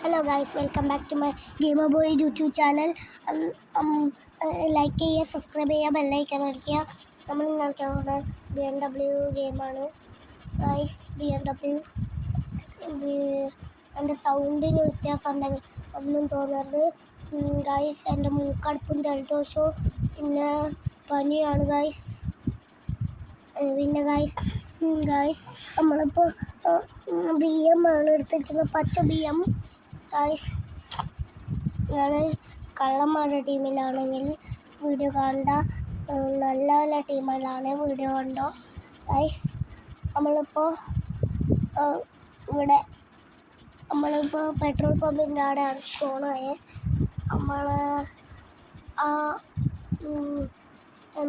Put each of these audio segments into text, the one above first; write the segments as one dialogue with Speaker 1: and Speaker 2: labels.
Speaker 1: Hello guys, welcome back to my Gamer Boy YouTube channel. Like ചെയ്യുക, subscribe ചെയ്യുക, bell icon അടിക്കുക. നമ്മൾ കളിക്കാൻ പോകുന്നത് BMW ഗെയിമാണ് ഗൈസ്. BMW എൻ്റെ സൗണ്ടിന് വ്യത്യാസം ഉണ്ടെങ്കിൽ ഒന്നും തോന്നരുത് ഗൈസ്. എൻ്റെ മൂക്കടുപ്പും ജലദോഷവും പിന്നെ പനിയാണ് ഗൈസ്. പിന്നെ ഗൈസ് നമ്മളിപ്പോൾ BM ആണ് എടുത്തിരിക്കുന്നത്, പച്ച BM ഗൈസ്. ഞാൻ കള്ളന്മാരുടെ ടീമിലാണെങ്കിൽ വീഡിയോ കാണണ്ട, നല്ല നല്ല ടീമിലാണ് വീഡിയോ കണ്ടോ ഗൈസ്. നമ്മളിപ്പോൾ പെട്രോൾ പമ്പിൻ്റെ അവിടെയാണ് സ്പോണായത്. നമ്മൾ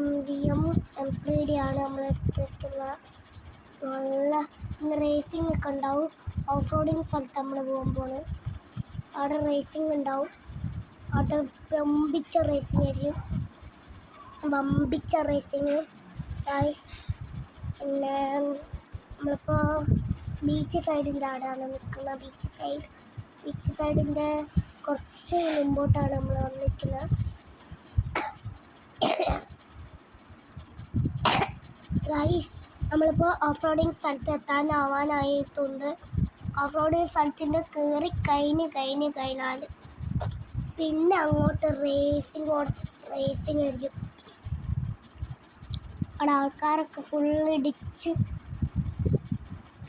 Speaker 1: MDM M3D ആണ് നമ്മൾ എടുത്തിരിക്കുന്നത്. നല്ല റേസിംഗ് ഒക്കെ ഉണ്ടാവും. ഓഫ് റോഡിങ് സ്ഥലത്ത് നമ്മൾ പോകുമ്പോൾ അവിടെ റേസിംഗ് ഉണ്ടാവും. അവിടെ വമ്പിച്ച റേസിംഗ് ആയിരിക്കും, വമ്പിച്ച റേസിങ് ഗൈസ്. പിന്നെ നമ്മളിപ്പോൾ ബീച്ച് സൈഡിൻ്റെ അവിടെയാണ് നിൽക്കുന്നത്. ബീച്ച് സൈഡിൻ്റെ കുറച്ച് മുമ്പോട്ടാണ് നമ്മൾ വന്നിരിക്കുന്നത് ഗൈസ്. നമ്മളിപ്പോൾ ഓഫ് റോഡിങ് സ്ഥലത്ത് എത്താനാവാനായിട്ടുണ്ട്. ഓഫ് റോഡ് സ്ഥലത്തിൻ്റെ കഴിഞ്ഞാൽ പിന്നെ അങ്ങോട്ട് റേസിംഗ് ആയിരിക്കും. അവിടെ ആൾക്കാരൊക്കെ ഫുള്ള് ഇടിച്ച്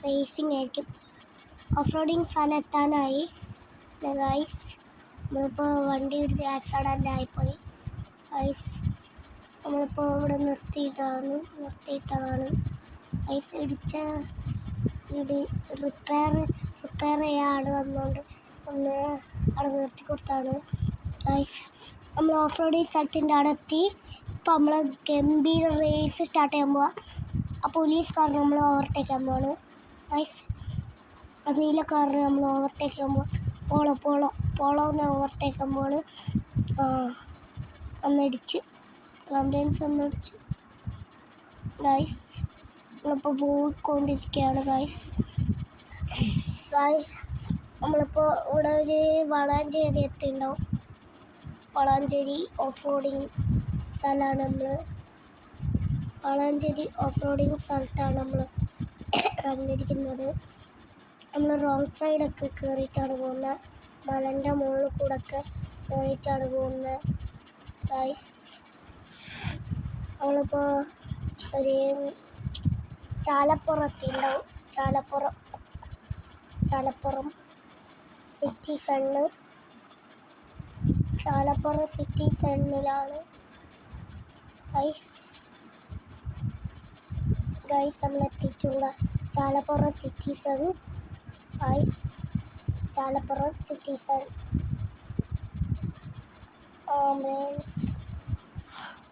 Speaker 1: റേസിംഗ് ആയിരിക്കും. ഓഫ് റോഡിങ് സ്ഥലം എത്താനായി ഗൈസ്. നമ്മളിപ്പോൾ വണ്ടി ഇടിച്ച് ആക്സിഡൻ്റ് ആയിപ്പോയി ഗൈസ്. നമ്മളിപ്പോൾ ഇവിടെ നിർത്തിയിട്ടതാണ് ഗൈസ്. റിപ്പയർ ചെയ്യാൻ ആൾ വന്നുകൊണ്ട് ഒന്ന് അവിടെ നിർത്തി കൊടുത്താണ് ഗൈസ്. നമ്മൾ ഓഫ് റോഡിങ് സ്ഥലത്തിൻ്റെ അവിടെ എത്തി. ഇപ്പോൾ നമ്മൾ ഗംഭീര റേസ് സ്റ്റാർട്ട് ചെയ്യാൻ പോവാം. ആ പോലീസ് കാറിന് നമ്മൾ ഓവർടേക്ക് ചെയ്യാൻ പോവാണ് ഗൈസ്. ആ നീല കാറിന് നമ്മൾ ഓവർടേക്ക് ചെയ്യാൻ പോളോനെ ഓവർടേക്ക് ചെയ്യാൻ പോവാണ്. ആംബുലൻസ് ഒന്നടിച്ച് ഗൈസ്. നമ്മളിപ്പോൾ പോയിക്കൊണ്ടിരിക്കുകയാണ് ഗൈസ്. നമ്മളിപ്പോൾ ഇവിടെ ഒരു വളാഞ്ചേരി എത്തിയിട്ടുണ്ടാവും. വളാഞ്ചേരി ഓഫ് റോഡിങ് സ്ഥലമാണ്. വളാഞ്ചേരി ഓഫ് റോഡിങ് സ്ഥലത്താണ് നമ്മൾ വന്നിരിക്കുന്നത്. നമ്മൾ റോങ് സൈഡൊക്കെ കയറിയിട്ടാണ് പോകുന്നത്. മലൻ്റെ മുകളിൽ കൂടെ ഒക്കെ കയറിയിട്ടാണ് പോകുന്നത് ഗൈസ്. നമ്മളിപ്പോൾ ഒരു ചാലപ്പുറം സിറ്റി സെണ്ണിലാണ് ഗൈസ്. നമ്മൾ എത്തിയിട്ടുള്ള Chalappuram city centre guys. Chalappuram city centre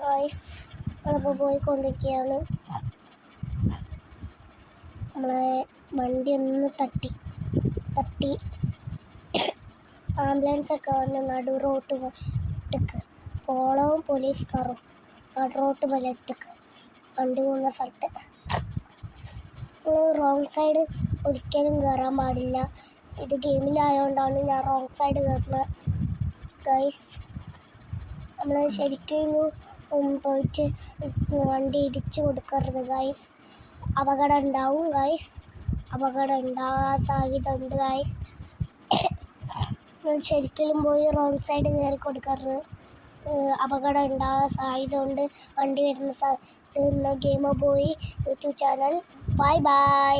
Speaker 1: guys. നമ്മളിപ്പോൾ പോയിക്കൊണ്ടിരിക്കുകയാണ്. നമ്മളെ വണ്ടി ഒന്ന് തട്ടി ആംബുലൻസൊക്കെ വന്ന് നടു റോട്ട് ഇട്ടക്ക്. പോളവും പോലീസ് കാറും നടു റോട്ട് പോലെ ഇട്ടക്ക് വണ്ടി പോകുന്ന സ്ഥലത്ത്. നമ്മൾ റോങ് സൈഡ് ഒരിക്കലും കയറാൻ പാടില്ല. ഇത് ഗെയിമിലായതുകൊണ്ടാണ് ഞാൻ റോങ് സൈഡ് കയറുന്നത് ഗൈസ്. നമ്മൾ ശരിക്കും പോയിട്ട് വണ്ടി ഇടിച്ചു കൊടുക്കരുത് ഗൈസ്. അപകടം ഉണ്ടാവും ഗൈസ്. അപകടം ഉണ്ടാകാൻ സാധ്യത ഉണ്ട് ഗൈസ്. ശരിക്കും പോയി റോങ് സൈഡ് കയറി കൊടുക്കരുത്. അപകടം ഉണ്ടാകാൻ സാധ്യത ഉണ്ട്. വണ്ടി വരുന്ന സ്ഥലത്ത് നിന്ന് gamer boy YouTube channel. By.